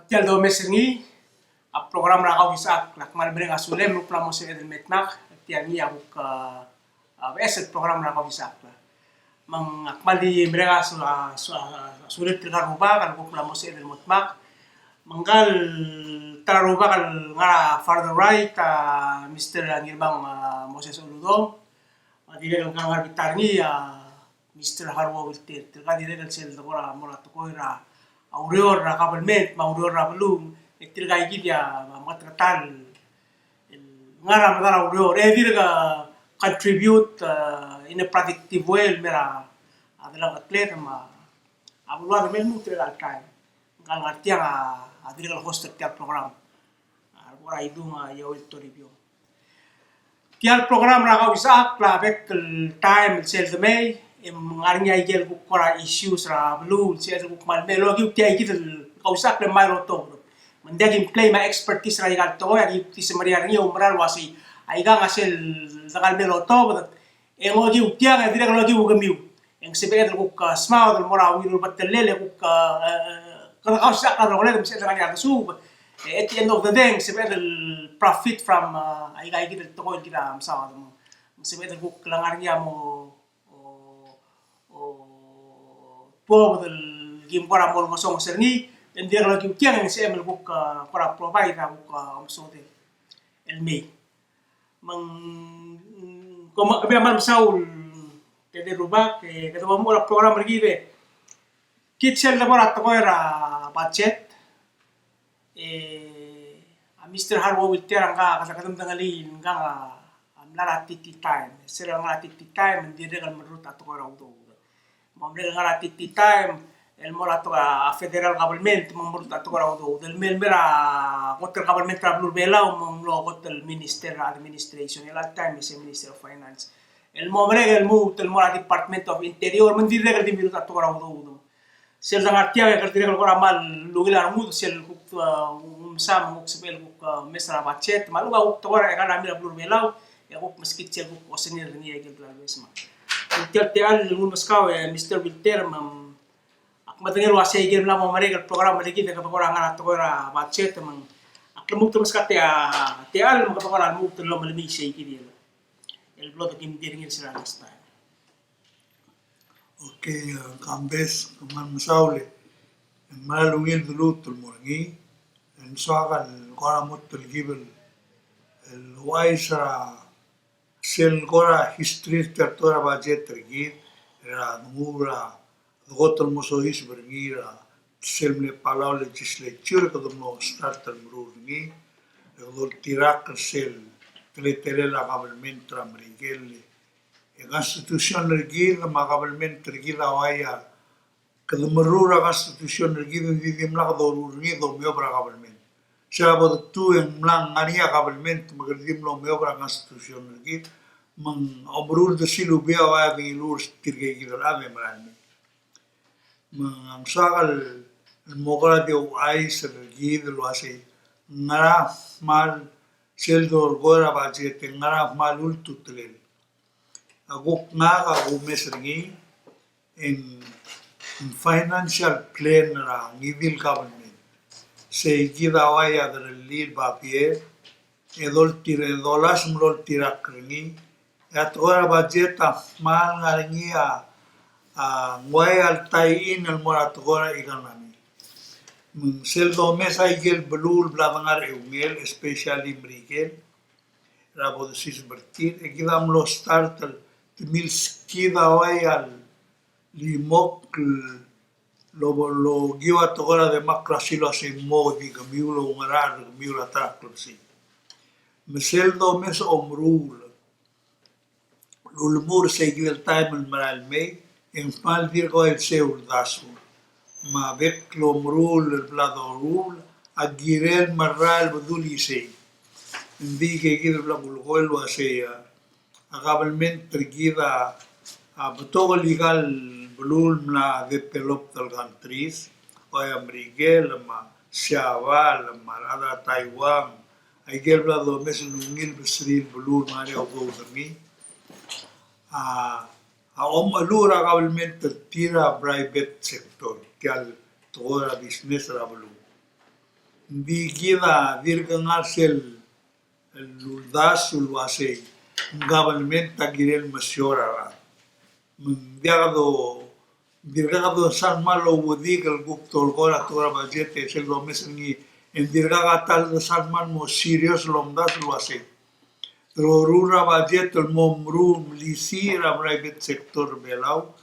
Tial do mesengi a program rakaw isa lakmal bring asulem lu plamo se edel metnak tial ni aku ke eset program rakaw isa mang akmal di mereka sulit terkaruba kan ku plamo se edel metmak manggal tararuba kan ngara farther right Mr. Ngirbang Moses Oludong dire kan ngar bitarngi Mr. Harwo Wiltir terkadi dire kan sel dora mora to koira aurior rakabalment maurior rabelum ektir gai dia matkatal ngara ngara aurior dire ka contribute in a productive way mera adalah atlet ma abulwa men mutre al time ngal ngartia dire ka host tiap program ora iduma yo to review tiap program rakaw isa la bek time sel de may ngarnya igel ku kora issues ra blue si ku mal melogi ti ay kitel kausak le mai roto mendagin play my expertise ra igal to ya ti se maria ngi umral wasi ay ga ngasel zakal meloto ngogi utia ga dire ngogi ugamiu eng se be ku ka smao del mora wi battelle ku ka kausak ra role se ga ya su at the end of the day se be profit from ay ga kitel to ko kita amsa se be ku langarnya mo povo del game para mol mosong serni en dia lagi tiang yang saya meluk para provide aku amsote el mei mang como que mal saul te deruba que tomamos el programa aquí de kitchen laboratorio era budget a Mr. Harwo Wilter nga kasakatam tangali nga amlara titi time sera nga titi time dire kan menurut atau orang tu mamre ngara titi time el morato a federal government mamurut ato kora do del melbera hotel government travel bela lo hotel minister administration el time is minister of finance el momre el mut el mora department of interior men dire el dimir ato kora do sel dangartia que dire kora mal lugilar mut sel sam muk sebel mesra bachet malu ga to kora kan amira blur bela ya ko meskit sel ko senir ni egel blasma tial ngun maskaw Mr. Wilter mam akmadengel wasi igel na mo marega program maligi de kapakora ngana to ra budget mang aklamuk to maskate tial mo kapakora mo to lo malimi sei kidi el blog kim diringil sila last time. Okay, kambes kuman masaule malungil dulu tul morgi en soakan kora mutul gibel el waisa sel kora history tertora budget tergi era ngura gotol mosohis bergira selme palau legislature kadumno start termurungi gol tirak sel tele la government amrigel e constitution tergi ma government tergi la waya kadumrura constitution tergi di mla dorurni do meobra government siapa tu yang mlang ania government magerdim lo meobra constitution tergi mang obrur de silu bia wa di lur tirge gi la me mrani mang sagal mogara de ai sergi de lo ase ngara mal sel dor gora baje te ngara mal ultutlel aguk naga u mesrgi in financial plan ra ngidil government se gida waya de lil bapie edol tire dolas mrol tirakni at ora budget mal ngaringia ngoy altai in el morat gora iganami sel do mesa igel blur blavangar eungel especially mrigel rabo de sis bertir egidam lo start mil skida wayal limok lo giwa togora de makrasilo se modi gamiulo ngarar gamiula taklsi mesel do mes omrul lulmur se igel time maral me en mal virgo el seu dasu ma vec lomrul el bladorul agirel marral budulise ndi ke gil blagul wa se agabalment trigida a botogol legal blul na de pelop del gantris o amrigel ma shaval ma ada taiwan ay gel blado mes lungil besril blul mare o godami om alura government tira private sector kial toda business rablu Di kita dirga ngasel الداس والواسي government tagirel masiora dirgado san malo wudig el guktor gora tora bajete sel do mesni en dirgaga tal de san man mo serious lomdas luase rorura bajete el momru lisi ra private sector belau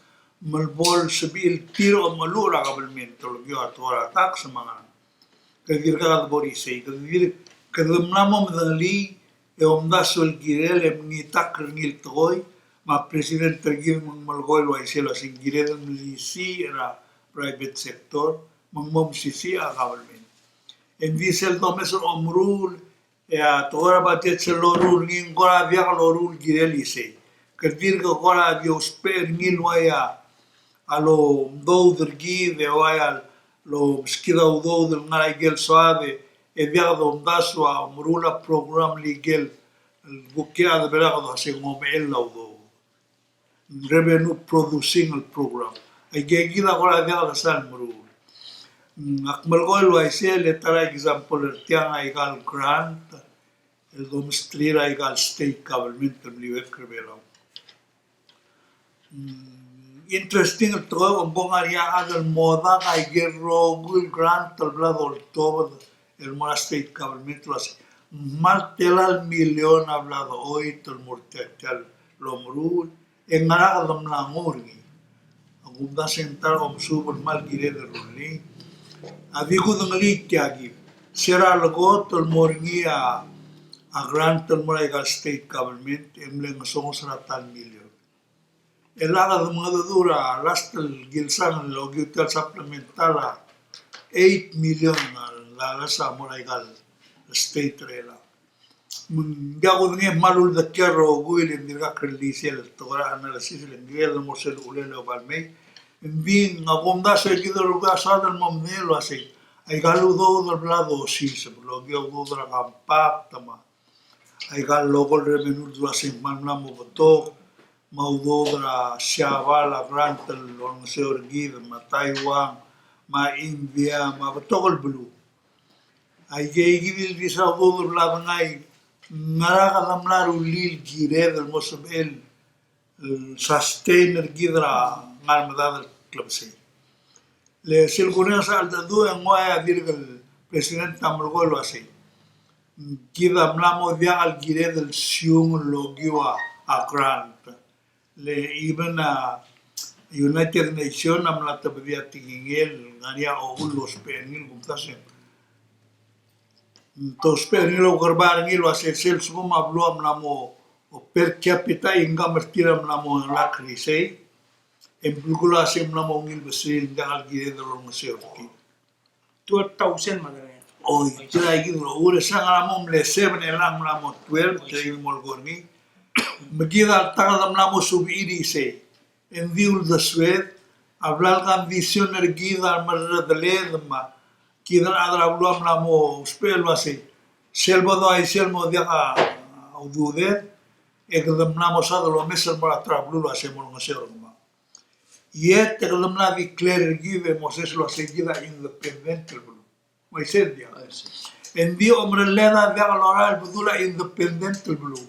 malbol sebil tiro malura government lo yo atora tax mangan que dirgaga bori sei que demnamo medali e omdaso el girel em ni takr ngil toy ma president tergil mang malgol wa isela sin girel ni si era private sector mang mom si a government en visel do mesor omrul e a tora batet se lorul ngin gora via lorul girel ise que dirga gora dios per ngil wa ya alo do dergi de wa lo skida do del ngara gel soave e via do omdaso a omrula program legal bukia de belagado así como el laudo revenue producing el program ay gida gora de la san muru akmal gol wa ise le tara example el tianga egal grant el domstrira egal state government el nivel crevelo interesting el todo un buen área al moda ay guerro grant el blado todo el mora state government lo hace Martelal million hablado hoy el mortal lomrul en araga dom la morgi agunda sentar om subul mal gire de ruli adiku dengli tiagi sera logot el morgi a grant el moral state government emlen somos tal million el aga de dura last el gilsan lo gital supplemental 8 million la sa moral state rela gago ni malul de kerro guil en dirga krelisiel tora análisis el nivel de mosel ulele balme bin abonda se gido lugar sada el momnelo así ay galu do del lado sí se lo dio do de la campa tama ay gal logo el revenue do así manla mo boto maudo de la shavala grant el onseor gid ma Taiwan ma India ma todo el blue ay gidil bisa do del lado ngai ngaraga damlaru lil gire del mosabel sustainer gidra ngal madad klubse le silguna sal da du en waya dirgal president tamrgol wase gida mlamo dia al gire del siung logiwa a grant le even a United Nations amla tabdia tingel ngaria o ulos penil gumtasen to spero lo garbar ngilo ase sel suma bluam namo o per capita income tiram namo la crise en bulgula ase namo ngil besil ngal gide do lo museo ki 2,000 madre o tira gi do ure sanga namo le 7 elang namo 12 tei mol gorni megida tagal namo subiri se en diul de Suez hablar gan visioner gida mar de ledma kidal adra bluam namo spelo así selvo do ai selmo dia au dude e que namo sa lo mesel mora trablulo así mo no se orma yet que lo na declare give moses lo seguida independent blu mai sedia en dio omre leda dia lo oral budula independent blu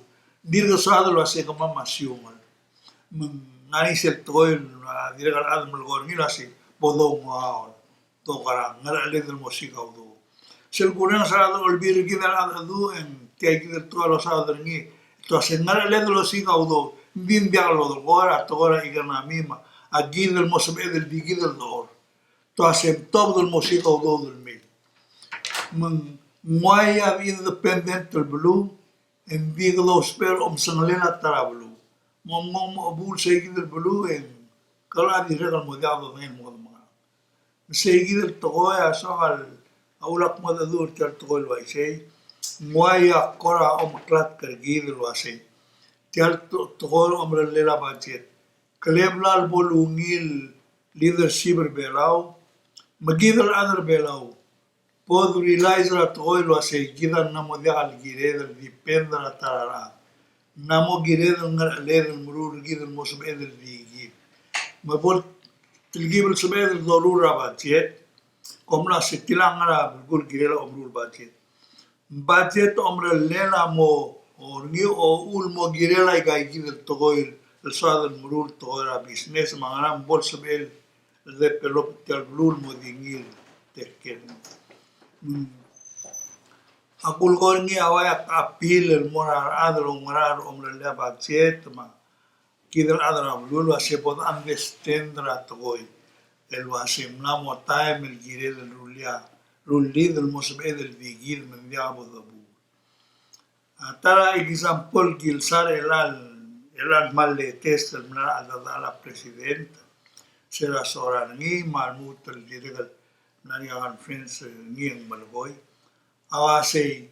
dirgo sa lo así como masión nani se toil dirga al gorni así bodo mo to gara ngara le del música do sel guren sa do olbir ki dal do en que ki del to lo sa do ni to se ngara le del música do bin dialo do gora to gora igana mima aquí del mosbe del bigi del dor to se top del música do del mi moya independent del blue en biglo sper sanglena tarablu mom abul se del blue en kala di regal modado en mo seguir el togoya sogal aulak madadur ter togol wa sei moya kora klat kergid lo ase ter togol omre lela budget kleblal bolungil leadership belau magidal other belau pod realize la togol lo ase gidan namo de al gire del dependa la tarara namo gire del ngar le del murur gidan mosbe del digi mabol تلقيه بالسبعين الضرورة باتيت komla setilang ara bergul girela omrul budget. Budget omra lela mo orngi o ul mo girela igai gidel togoil el suadal murul togoira business mangaram bol sebel le pelop tial blul mo dingil teken. Akul korngi awaya apil el morar adro morar omra le budget ma kidel adra blul se pod understandra togoil. El wasim namo time el girel el rulia rulid el mosbed el vigil men diabo dabu. Tara example gilsar elal malle test el mna a la presidenta sera sorangi malmut el dirgal nariagan friends ni en malgoy awase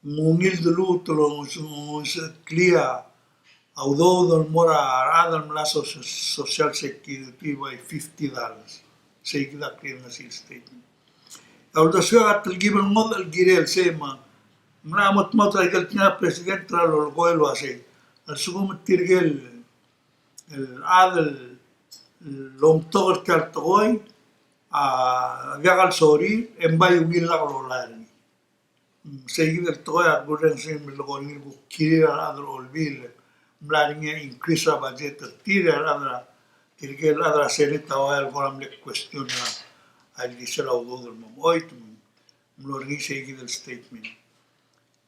mungil dulu tolong clear although the mora adal mlaso social security by $50 say that clear na statement although suya tilgib el mod el girel sema mnamot mota ikaltina president tralo goel wase al sugum tirgel el adal lom togor kaltoy a gagal sori en bay ugil la rolari seguir el toya gorden sem lo gonir bu kira adal olbil mlaringe increase a budget tira adra tirgel adra seneta o el goram le cuestiona al gisela udo del momoit mlorgi seguir el statement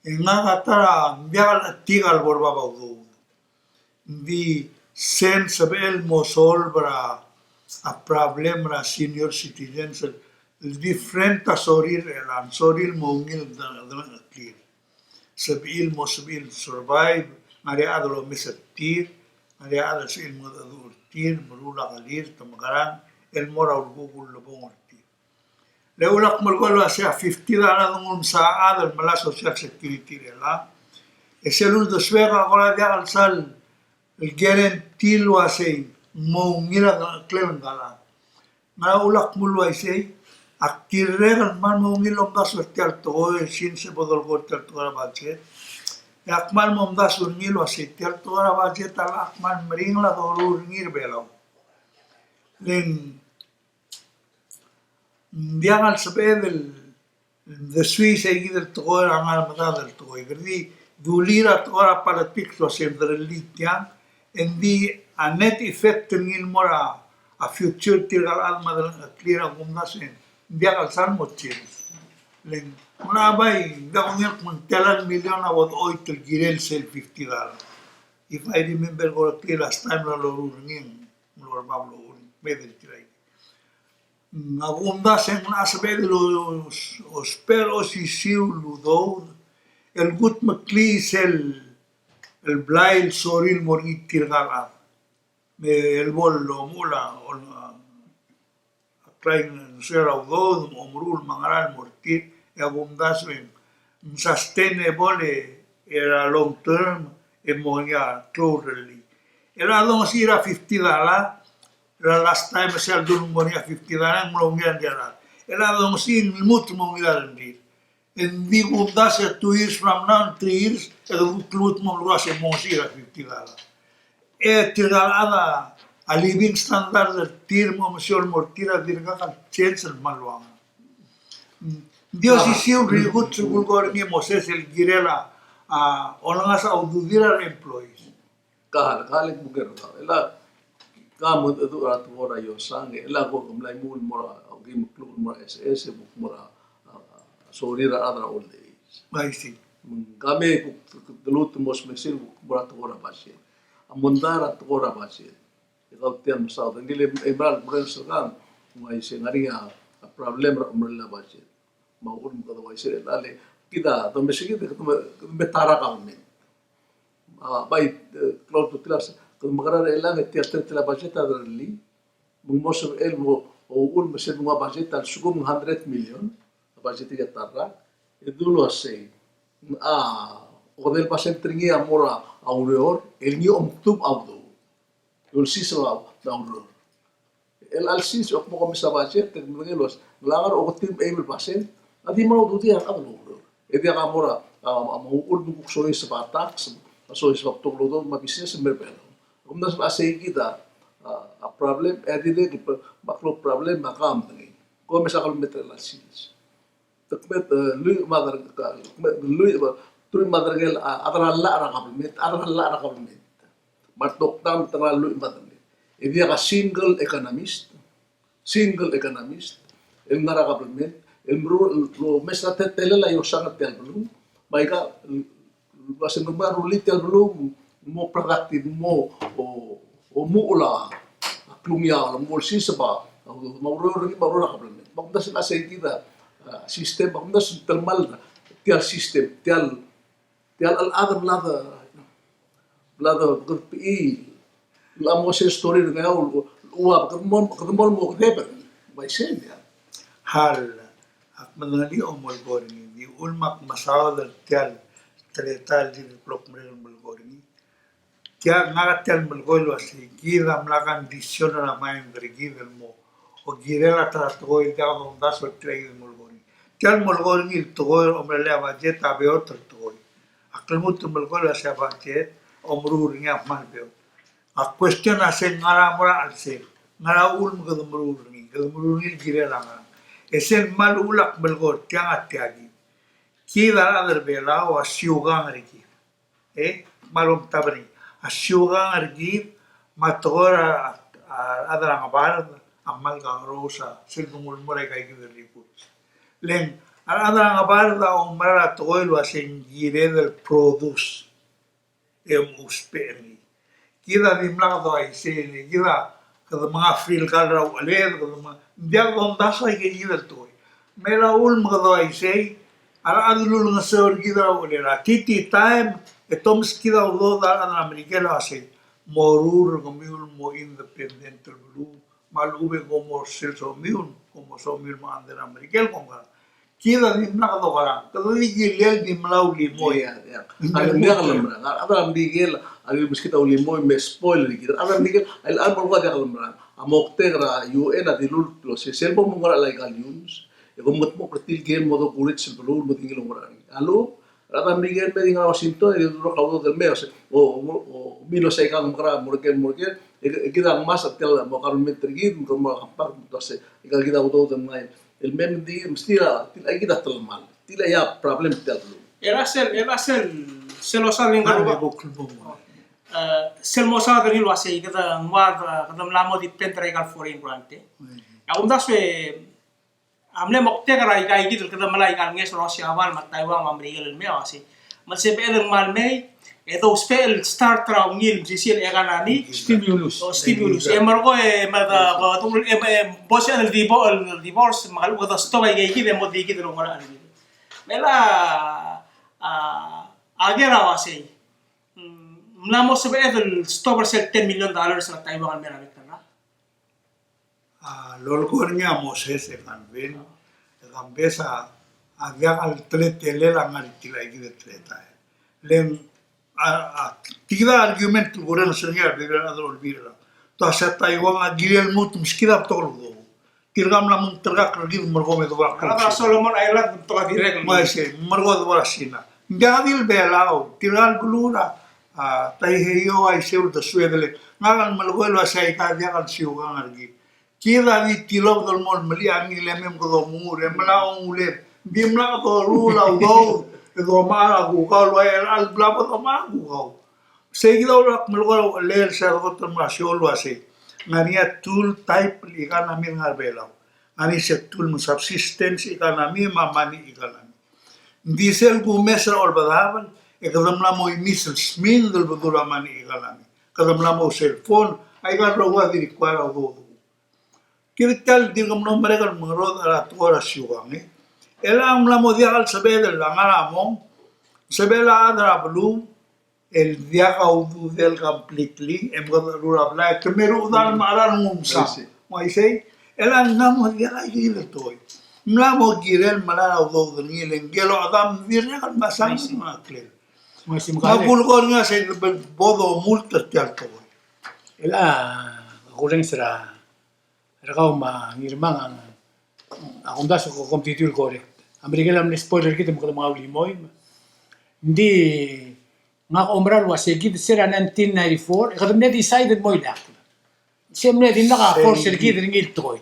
nga katara bial tigal borba baudo vi sen sabel mo solbra a problem ra senior citizens different asorir elan soril mo ngil da clear sabil mo sabil survive mari adlo misatir mari adlo sil mo adurtir murula galir tamagaran el mora urgugul lobong Leulak malgolo hacia 50 dana dungum saad el mala social security la. Eselul de suera agora de alsal el guarantee lo hace mo mira cleven gala. Mara ulak mulu hace aktirreg el man mo ngilo da suerte alto e sin se podol gorte alto ara budget. E akmal mo da surnilo hace alto ara budget ala akmal mring la dolur ngir belo. Len diagal sabedel de Suiza y del togoer angal madad del togoer grdi dulira togora politics lo sempre litian en di a net effect ngil mora a future tiral alma del clear gumnasen diagal san mochil len una bai da unir kun telan million a what oil til girel sel $50 if I remember go clear last time lo ngin lo bablo medel tirai abundas en asbed los peros y siu ludo el gut mclis el blail soril morir tirgala el bollo mula o klein sera udo omrul mangaral mortir e abundas en sustainable era long term e monia closely era don't see era $50 la last time sel dun monia $50 mo ngian dia ela dong sin mut mo ngian di en di bundas 2 years from now 3 years e do clut mo lo se mo sira $50 e tirada a living standard del tirmo mo sol mortira dirga al chance malwang Dios y si un rigut bulgor ni moses el girela a onanga sa ududira employees kahal buger ela kamu itu atu ora yo sange ela ko mlai mul mora gi muklu mora ss buk mora sorira adra old age I see kame lut mos mesir buk mora to ora basie amondara to ora basie ikaw tiam sa ngile ebral bukan sogan mai se ngaria problem ra umrla basie maul mo kada wai se lale kita to mesigi de betara kamen bai close to class magara elang tiaster la budget adrli mungmos el mo ul mesel mo budget al sugum 100 million budget ya tarra edulo sei odel pasen tringi amora auror el ni omtub audo ul sisla dauror el al sis ok mo komisa budget tegelos lagar otim able pasen adi mo dutia adlo edia amora amo ul buk soy tax soy sabto lodo ma business merbelo Kumdas asay kita a problem edile baklo problem makam tangi Come sa kalmetre la sils. Takmet lui madar lui tui madargel adralla ra kalmet. Martok tam tara lui madargel. Dia ka single economist. El nara kalmet. El lo mesa tetele la yosanga tel belum. Baika basa numero litel belum mo productive mo o mula klungya mo sisaba maurur kalmet. Bagda sa kita sistem bagda sa termal tial sistem tial al other blada pi la mo se story nga uwa kadmon mo kdeber by sen ya hal ak manali o Malgorini di ulmak masawal tial tretal di blok mrel Malgorini kya nga tial Malgolo si gira mlakan disyon na main drigidel mo o girela tratgo il da on da so trei Malgorini tial Malgorini il togoy omrele abajet abeot togoy akalmut Malgolo sa abajet omruring ap malbeo a question asen ngara mora alse ngara ul mruring girela ngara esen mal ulak belgor tiang atiagi kira adar bela o asiugang rigi malum tabri asiugang rigi matogora adar ngabar amal gang rosa silbungul murai kai gibi riput len adar ngabar da umara toil wasen gire del produce uspeni kira dimlang do ai sele kira kada mga feel kalra ulit kada mga biag onda sa igil toy mela ul mga do ai sei ara adulul nga sor kira ulit titi time etoms kira ulo da an amerikano ase morur gamiul mo independent blue mal ube como selso miun como so mil ma ander amerikano como kira dimlang do kara kada igil dimlaw limoy Ada dia kalembran. Ada Miguel, ada kita ulimo me spoiler kita. Ada Miguel, al album dia kalembran. Amok tegra UN ada lul lo se selbo mongora like aliuns. E como mo pretil game modo kulit sebelum mo tingil ngorani. Alo, ada Miguel me dinga Washington e do kaudo del mes. O milo sai kang mora morgen kita mas atel mo karon metrigi mo kampar tose. Igal kita udo del mai. El mem di mstila til ay kita telmal. Tila ya problem tel. Era sel osa lingga Nani ruba bukul sel mosa dari lu ase kita ngwad kada mlamo di pentra igal foreign grante ya unda se amle mokte gara igai gitu kada malai igal nges Russia aval mat Taiwan Amerika el me ase mal se pel mal me edo spell start tra ngil jisil eganani Stimulus. stimulus e margo e mada batul e bos el divorce magal kada stoba igai gitu mo di gitu ngora ani mela आगे रहा से मलामो से बेहतर स्टॉपर से $10 million ना ताइवान में रहा था lolkornya Moses kan ben kan besa agak al tele la maritila igi treta len tiga argument goran senyar bebera adol birla to asa Taiwan agirel mut muskila tolgo tirgam la mun tergak lagi mergo me do Ada Solomon Island to direct mai se mergo do sina gadil belao tiral blura taiheyo ai seu da suedele ngagan malgoelo asai ka dia kan siuga ngargi kira di tilog dol mol meli angi lemem ko do mure mala ule bimla ko rula do do mala ku ka lo al blabo do ma ku ka seguido lo malgoelo leer sa do to ma siolo asai ngania tool type ikana min ngarbelao ani se tool mo subsistence ikana mi mamani ikana diesel ku mesra or badaban e kadam la mo missiles min del budura mani igalami kadam la mo cell phone ay ga rawa di kwara do kirtal digam no maregal mangro ara tora siwangi elam la mo diagal sabel la ngara mo sabela adra blue el viaja udu del completely em gadura bla kemeru dal maran mumsa mo isei elam namo diaga ile toy mlamo girel malala udo ni lengelo adam virne kan basang makle Masih mukha. mabulgor nga sa bodo multa tialto Ela kurang sera. Rakaw ma ngirmang ang akong daso ko competitive correct. Amerika lang ni spoiler kita mga mga limoy. Hindi nga omral was gid sera 1994. Kadam na decided mo ila. Siyempre din naka force kita ngil toy.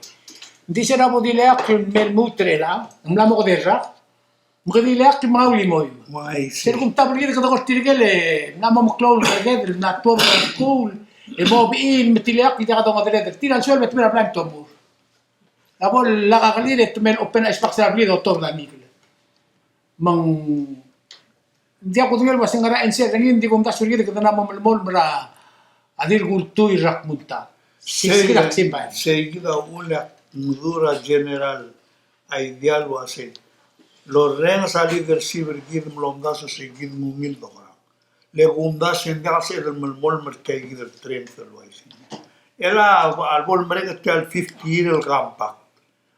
Hindi siya na mo dileak yung mel mutre lang. Ang lamo ko dera. Magdileak yung mga ulimoy. Mai Sir kung tabli kita ko tirigel nama mo clone together na to school. E mo biin mitiliak kita ka to ngadele. Tinan suel met mera plan to mo. Abo la kakalile to men open space sa blido to na nikle. Mang hindi ako tinggal basta nga NC hindi ko mtas surgir kita nama malmol mera adir gultu irak munta. Sikilak simba. seguida una mudura general ideal wase Lorena sali del ciber gid mlomdas seguid mumil dokara le gumdas inda se del mol merkay gid tren fel wase ela albol merek tal 50 year el gampak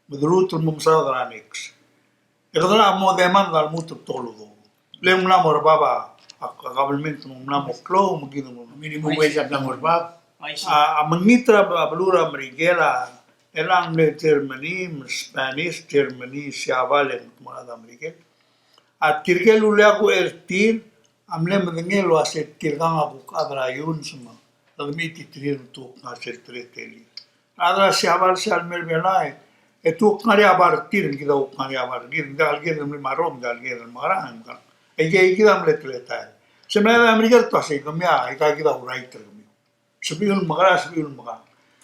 mudrut mumsadranix ekdana mo demanda al mutu toludo le una morbaba akabalmente una mo klo mo gid mo Minimum wage at lang orbab. Maisi. Mangitra balura Marigela elang le Germany, Spanish, Germany, Siavale, monada Marigel. At Kirgel uliaku ertir, amle mengelo aset kirgang aku kadra yun sama. Lagmiti trir tu ngaset treteli. Adra Siaval se almer belai. Etu ngari abar tir kita ngari abar gir gal gir marom gal gir marang kan. Ege kita amle tletai. Sebenarnya Amerika tu asik kemia, ika kita writer kemia. Sebiul magara.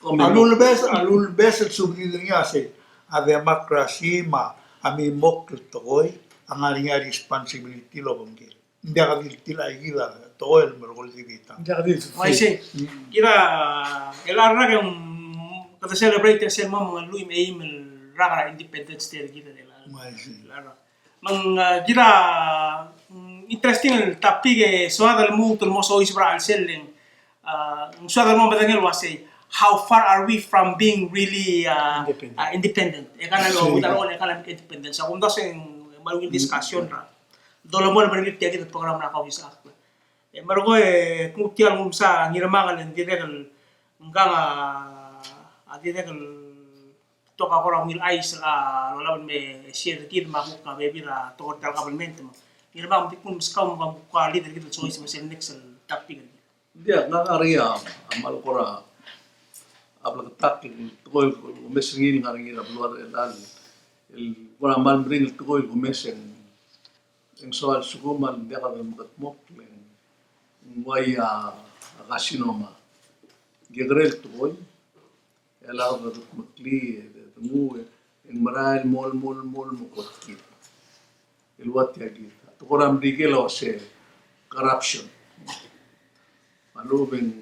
Alul bes el subdidunya se a demokrasi ma ami mok toy ang aringa responsibility lo bangke. Hindi ka diltila igida to el mergol digita. Hindi ka dito. Maisi. Kira elarna yung kata celebrate sa mga luim email raka Independence Day kita nila. Maisi. Mang kira interesting el topic soal mo tul mo so isbra al selling. Soal mo badangel wase how far are we from being really independent? Ekana lo udalo ekana independent. Sa kung daw yung malungin discussion ra. Dolo mo na rin tiya kita program na ka wisa. Marugo kung tiyan mo sa ngiramangan ng direkal hanggang direkal to ka korang mil ice lawan me share kid ma ka baby ra to tal government mo. Ngiramang kung skam mo ka leader kita choice mo sa next topic. Dia ngariya amal kora abla tak tukoy mesingin ngaringi na luar el kora mal bring tukoy meseng en soal sukuman dia ka mok way kasinoma gegrel tukoy ela ba makli mu en maral mol mukot el wat yagi tukora mdigelo se corruption malubeng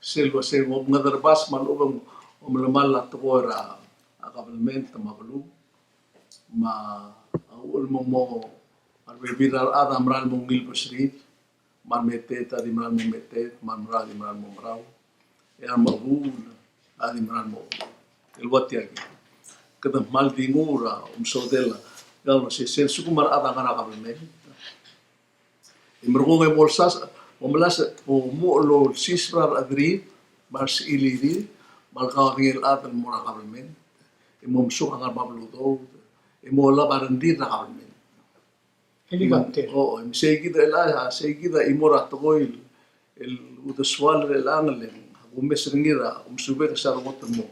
silwa se mo ngadarbas malubeng umlamal la tukora akabalment mabalu ma awul mo arbibiral adam ral mong gilbosrit man metet adi man mo metet man ral di man mo raw ya mabul adi man mo el watiagi kada mal dingura sodela galo se sukumar ada kana akabalment imrungo bolsas Omelas o mo lo sisrar adri mas iliri malkawangil atan mo na government imomsuk ang arbabluto imola barandi na government Helicopter. o segida ela segida imora toil el udaswal relanglen gumes ringira sube sa robot mo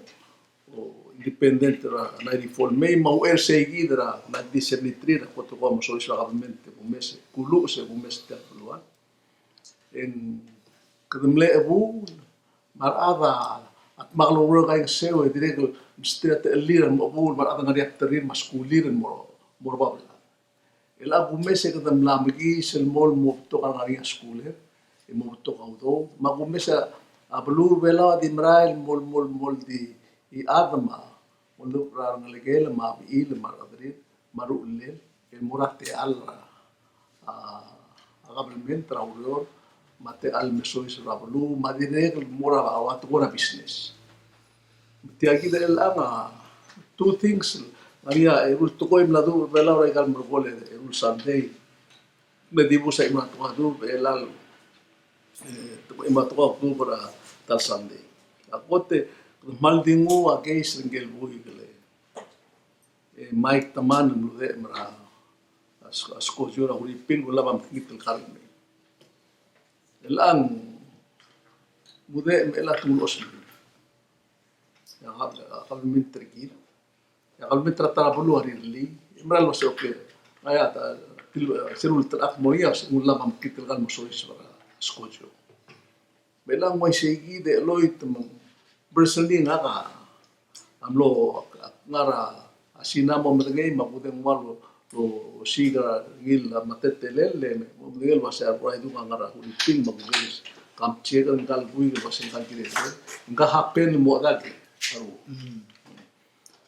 o independent ra na reform may mau segida na disernitri na ko mo so isla government gumes kulu se gumes ta luar en kadamle abu marada at magluro kay sewe direko state eliran mo abu marada ngariat terin maskuliran mo babla el abu mese kadam lamigi sel mol mo to kan ngari skule e mo to ka do magumesa ablu bela di mrail mol di i adama mo ra ngalegel ma bi il maradri maru lel el murate alla agablement traulor mate al mesois rablu madirek mura awat gora business tiagi del anga two things maria ul to koim ladu bela ora gal mergole ul sunday me dibu sa ima to adu belal to ima to ko para tal sunday akote mal dingu a case ngel bui gele mike taman no de mara asko jura uri pin wala bam kitel kalme الآن مذائم إلى كل أسلوب ya government tergit ya government tratara bulu hari li imral masuk ke ngaya ta sirul terak moya ngulla mam kitil kan musois bara skojo belang mo segi de loit mong berseling nga amlo ngara asina mo mengay magudeng malo lo siga ngil matetelele mo ngil wasa rai du ngara huliping magudeng kam chega ngal bui wasa ngal kire nga happen mo dagi aru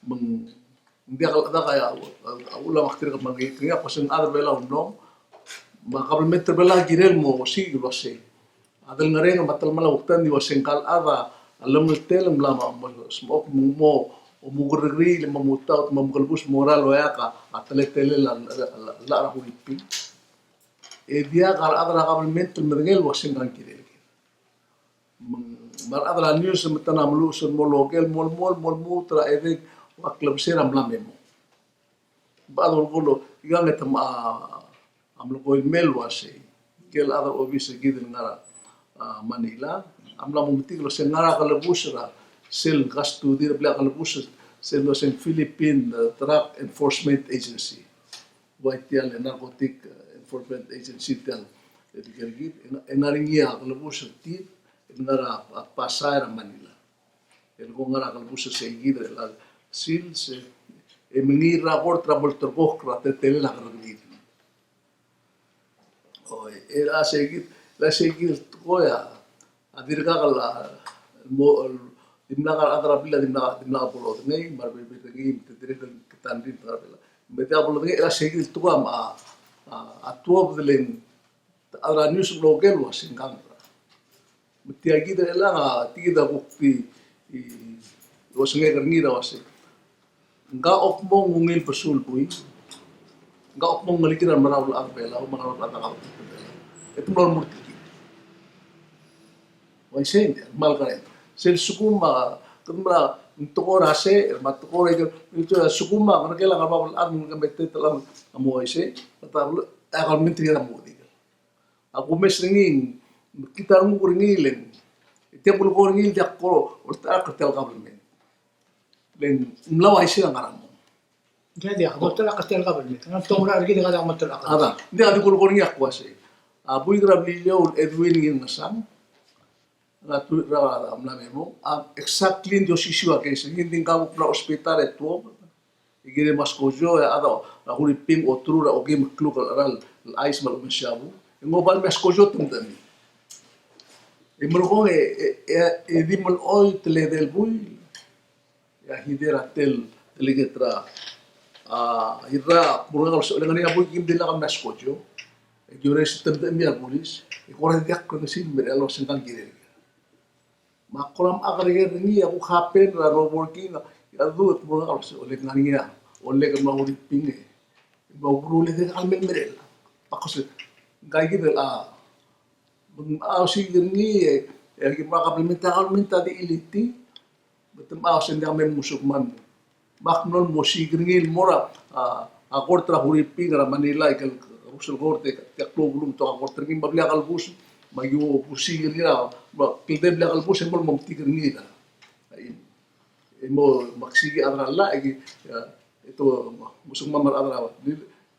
meng dia kalau ada kayak ulah waktu itu magi kaya pasang ada bela unom makabel meter bela girel mo si wasa adal ngareng matal mala waktan di wasengkal ada alam tel lama smoke mo o mugurri le mamuta mamgalbus moral wayaka atletele la rahulipi e dia kal ada kabel mental merengel wasengkan kire mar ada news metana mlu sun mologel mol mutra ede waklab seram lamemo badol golo igang etama amlo ko email wase gel ada obise gidel ngara Manila amla mumtik lo senara kalabusra sel gastu dir bla kalabusra sel lo sen Philippine Drug Enforcement Agency waitial narcotic enforcement agency tel edigergit enaringia kalabusra ti ngara pasar Manila el ngara kalabusra seguir la sil se mengira por trouble terbok tele la kalabusra o era seguir la seguir koya adirga kala mo dimnaga adra bila dimnaga polo nei marbe betegi tedire ketandri tarabela meta polo nei la seguir tuam a tuop delen adra news blogger was ingam metiagi de la tigida bukti was ngira was nga okmong ngil pasul pui nga okmong malikira marawul arbela o marawul ataka itu murti Waisen mal karen sel sukuma kumra tokora se matkora itu sukuma mereka lah kalau ad mungkin bete telah amo waise tatablo akal menteri da mudi aku mesringin kita mu kuringilen tiap bulu kuringil jak ko urta kartel government len mlawa waise ngaram Jadi aku betul kastel kabel ni. Karena tomra lagi dengan yang betul aku. ada dia ada kulo kuringil aku wase abu igra brilio Edwin ngin nasam ratu rawa amla memo exactly dio sisua ke hindi kamu pra hospital eto igire maskojo ada la huliping otru ra ogim kluk ral ais mal meshabu ngobal maskojo tundami imrogo e dimol oi tele del bui ya hidera tel telegetra irra murgal so lengani abu kim dilla kam maskojo e jure sistem ya polis e kore dak ko sin merelo sentan kire makolam agregar ni aku hapen la working ya du mo kalau oleh ngania oleh kan mau dipinge mau rule de almen merel pakos gai gitu si ni ya ki maka implementar di iliti betul sen yang musuk man maknol mosi gringil mora akor tra huriping ra Manila ikal rusul gorte tak belum to akor tergim bablia kalbus mayu pusi nila kilde bla kalbus embol momtikir nila emo maksigi adra la itu musung mamar adra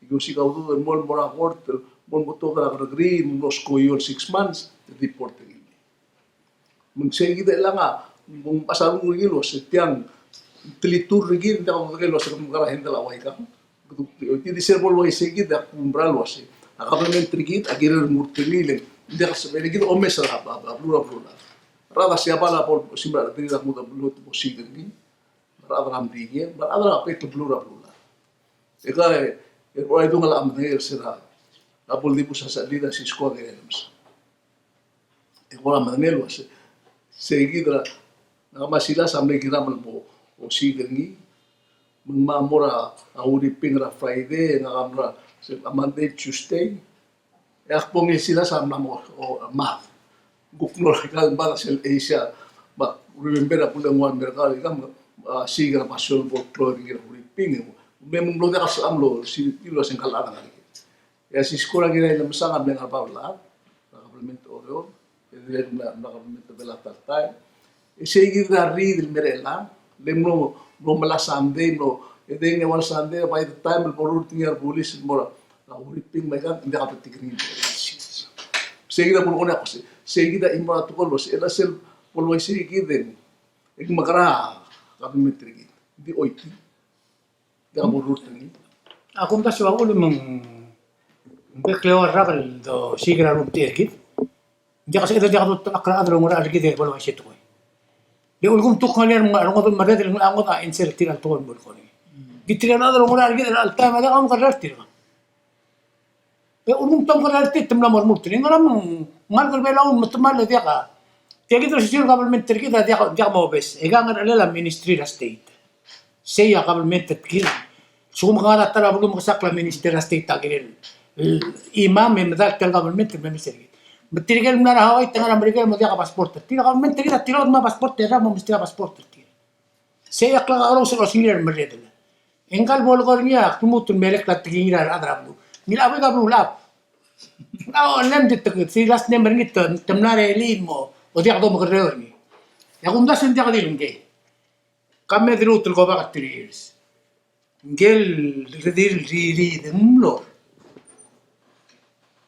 igo si kaudu embol mora port bon boto gra green los koyol 6 months report ini mengsegi de langa mong pasaru ngilo setiang telitur rigi nda ko ngelo sa kumara henda la waika ti di serbol wa segi da kumbral wase akablement rigit agirer murtelile dia sebenarnya gitu omes lah blura rada siapa lah por simbra tidak muda blut musik ini rada ramdiye rada apa itu blura eka orang itu ngalam ner sera apol di pusa salida si squad games eko manel was seguida na masila sampai kita melbo musik ini mengmamora auri pingra Friday na kamra Monday Tuesday Akpong sila sa namo o math. Gukno kal bala sel Asia ba remember na pulang one merkal kam siga pasol folklore ngira ping. Memang lo da sa amlo si ilo sen kal ada lagi. Ya si sekolah ngira ila masanga blen apa la. Complement oro. Ele na complement bela tartai. E segi da rid il merela lemno no mala Sunday no ede nge wal Sunday by the time el porur tingar police mora la uriping mai kan inda kapit tikrin seguida por ona cosa seguida imba tu polos ela sel polo isi kiden ek makara government trigi di oiti da porur tingi Ako mta siwa ulo mang bekleo rakal do sigira rum terkit. Dia kasi ito dia kato akra adro ngora alki de bolo situ ko. Dia ulgum tuk kalian mga angot madet ng angot a insel tiral to bol ko ni. Gitira adro ngora alki de alta ma da kam karar tira. Dia ulgum tom karar tit temla mor mutri ngora mang mal ko bela un mutmal dia ka. Dia gitu sisir government terkit dia mau bes. Ega ngar ala ministry la state. Saya government terkit. Sum mga tara bulum sakla minister state tagil imam medal tel government minister betirgal mara hawai tengah Amerika mo dia ka passport tira government tira tira ma passport tira mo mistira passport tira saya akla aro so senior meredel engkal bol kornya kumutun melek lat tingira adrablu nila ba gablu lap now lem dit si last name ngit temnare limo o dia do mo kerni ya gumda sen dia kadil nge kamme diru tul go ba 3 years ngel redir riri demlo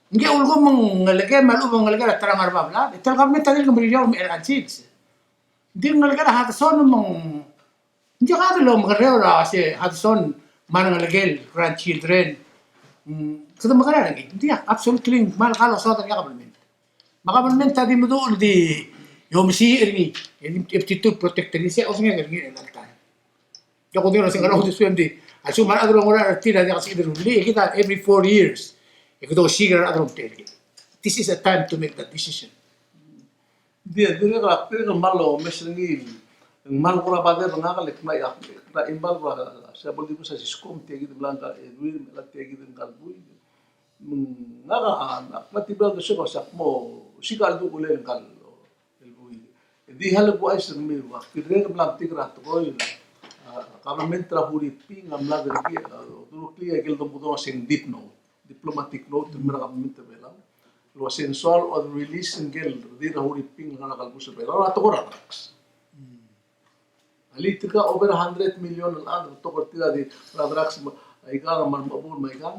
ngel ulgo mengalage malu mengalage terang arbabla ital government tadi kembali jauh mereka chits dia mengalage hat son meng dia kata lo mengalage ra se hat son man mengalage grandchildren kada magara lagi dia absolutely mal kalau so tadi government tadi medul di yom si ergi aptitude protector se osnya ergi elta ya ko dia sing kalau di suendi Asumar adro ngora tira dia kasi idro kita every 4 years. Ikuto sigar adro terki. This is a time to make that decision. dia ka pero malo mesngi mal kura bader nga ka lekna ya na imbal kura sa boldi ko sa siskom tegi blanca edwin la tegi den kalbui nga ka matibal do sa mo sigal do ulen kal elbui di hal bu ay smi wa kire blanc tigra to ko government trahuri ping am la dergi do clear gel do budo sendit no diplomatic note mera government bela lo sensual or release ngel di trahuri ping ngana kalbu se bela ra to ko rax ali tika over 100 million al to ko tira di rax ay ga man mabul mai ga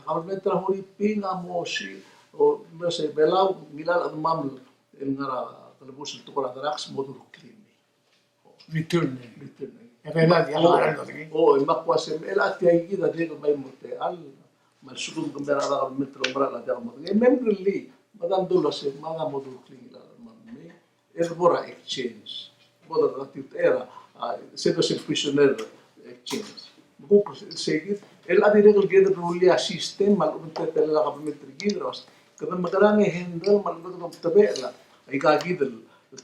government trahuri ping amo si o se bela milal ad mam el ngara kalbu se to ko rax modu clean Return. return Evela dia agarran lo tegi. oh imakwa sem ela tiai gida de bay mote al mal sugum gambera da metro bra la da mo membrili madam dulo se maga modu clean la mamme erbora exchange boda da tit era se do se prisoner exchange buku seguir ela dire que gida rulia system mal unte tele la government gidros kada magarang handle mal do tabela ay ka gida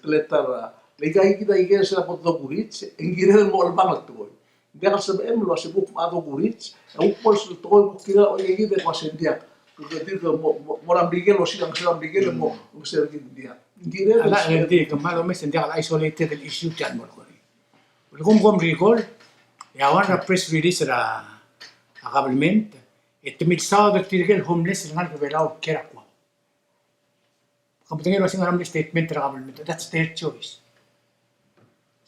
tletar Legai kita igel sa potdo kurits, engirel mo albang tuoy. Dia sa em lo sa buk mado kurits, au pol sa tuoy kira o igide ko sendia. Kudir mo rambigel o silang rambigel mo sergin dia. Engirel Ala hindi kamalo mes hindi ala isolated el issue tiyan mo ko. Kom recall ya wan press release ra a government etimil sa de tirgel homeless ngal belaw kera ko. Kampungin wasing aram statement ra government, that's their choice.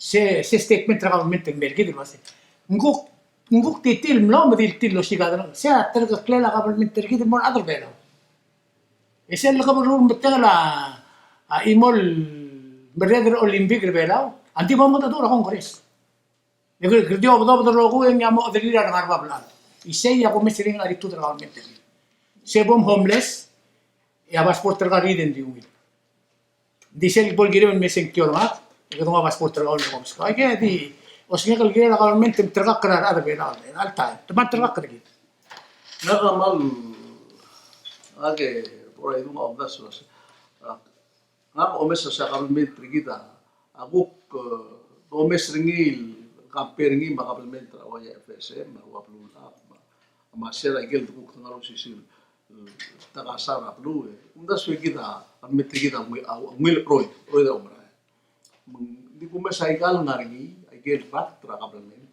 Se statement tra government ng mergi di base nguk titil mlo madil tilo sigada se atter klela government tergi di mon other belo ese el government betala a imol bereder olympic belo anti mo mata dura congress Yo credo dopo lo andiamo a dire a narva plan ise ya come siring ari tu tra government tergi se bom homeless ya vas por tra riden di umil dice el bolgire un mes en kiormat Ikaw nga passport talaga ulit ko. Ay kaya di, o sige kalgila na government, tergak ka na ada bela. Alta, teman tergak ka rin. Nakamal age por ahí uma obdas was. Nga omesa sa government rigita. Aguk omes ringil kamperingin government wa ya FSM wa plula. Masera igel duk ngalo sisil. Takasara plu. Undas rigita, government rigita ngil roy da umra. Di ko masaykal ngari ay gel rat tra government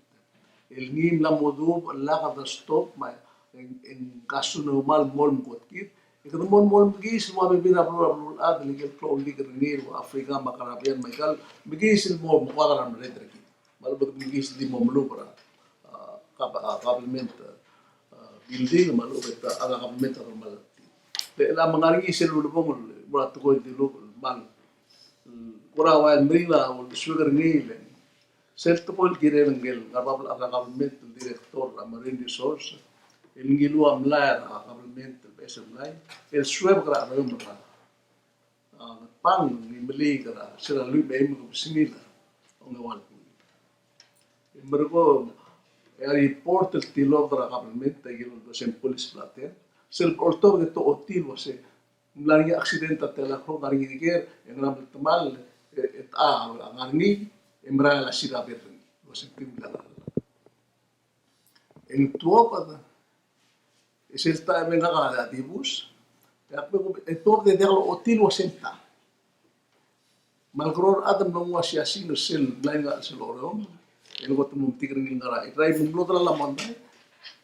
el ngim la modub la ka stop ma en kaso normal mol mkotkit ikado mol gis mo bibira pro ad legal flow legal nir Afrika makarabian Michael bigis el mol mkwadaran redreki Malbag migis di mo malu para government building malu beta aga government normal. De la mangaringi selu bongol mula to go di lo mal. Kurawa mrila ul sugar ngile. Certo pol kire ngel ngabab aga government director amarin resource. El ngilu amla government besemlay. El sueb gra rumra. Pang ni meli gra sila lu be mo simila. Ongawal. Mergo report el tilo dra government gilo do sem police plater sel portor de to otil wase mlari accident tela ko ngari diger engram tamal et ngarni emra la sira berni wase timla el tuopa es el ta venga la dibus ya el tor de derlo otil wasenta malgror adam no wasi asin sel lainga sel orom el got mum tigring ngara rai mum lo la manda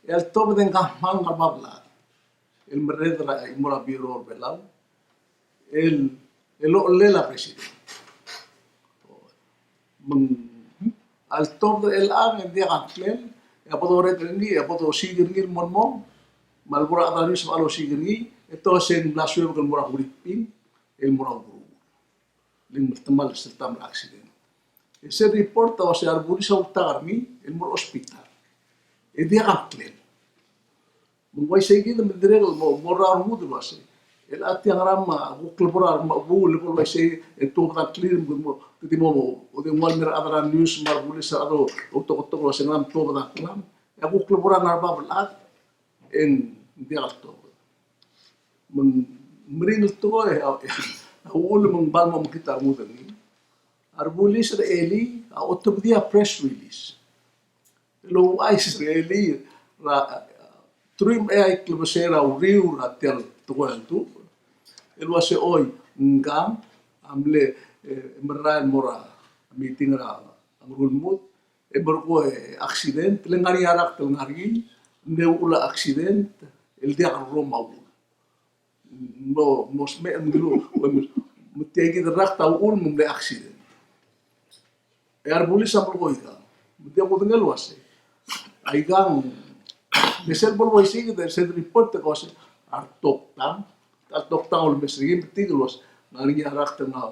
el top den ka mal ngababla el meredra imora biro belau el le la presidente al top el am en dia atlen ya podo retrengi ya podo sigirgir monmo malbura adanis malo sigirgi eto sen la suyo con mora huripin el mora guru ling tamal sertam accident. Ese report o sea arbulisa utagarmi el mor hospital. E dia atlen. Mungway seguido me dirego morar mudo base. El atiang rama buklebora bul por vai sei e to da clear mo ti mo o de mal mer adra news mar bulisa ado o to senam to da klam. E buklebora na bablat en dia to. Mun mrin to e ul mun balmo kita mudo ni. Arbulis Israeli autobdia press release. Lo Israeli ra trim ai klubsera o riu ra tel tuantu. Elo se oi ngam amle meral mora meeting ra amrulmut e bergo accident lengari arak telngari ne ula accident el dia Roma. No mosme nglu mutegi rakta ul mum le accident. Arbulis am logoida. Dia mo dengel wase. Aigang mesel bol wase de sed report ko se artoktam ol mesrigim tiglos nari arakta na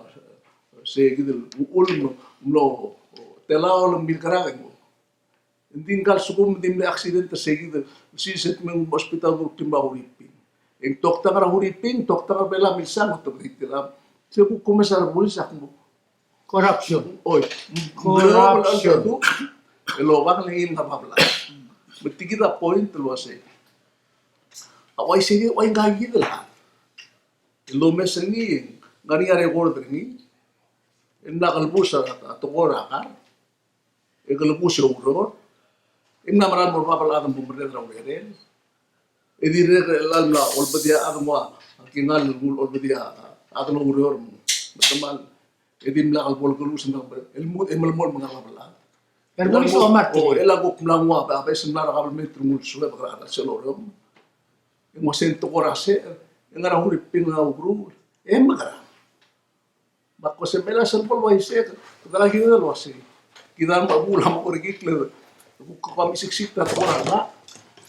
se gidel ulmo mlo telaol milkarago. Indin kal sugum dim le accident se gidel si set men hospital do timba huripin. En tokta ra huripin tokta bela milsang to ditira. Se ku começar arbulis akmo Corruption. Oi, Corruption. lo bang lingin ka babla. Betikita point lo ase. Awai sige wai ngagi la. Lo mesengi ngari are order ni. Inna kalbusa to gora ka. E kalbusa uro. Inna maran mo babla adam bumre dra were. E dire lalna olbadia adamwa kingal olbadia adamwa uro. Betemal edim la albol kulus na el mut emal mol mangabala Arbulis o Martin. el agok mlangwa ba bes na government mul suwe ba ra selorom mo sento korase ngara huri pinga ugru magara bakko se mela serbol wa ise kala hidel wase kidan ba bula mo rigikle ko kami siksik ta korala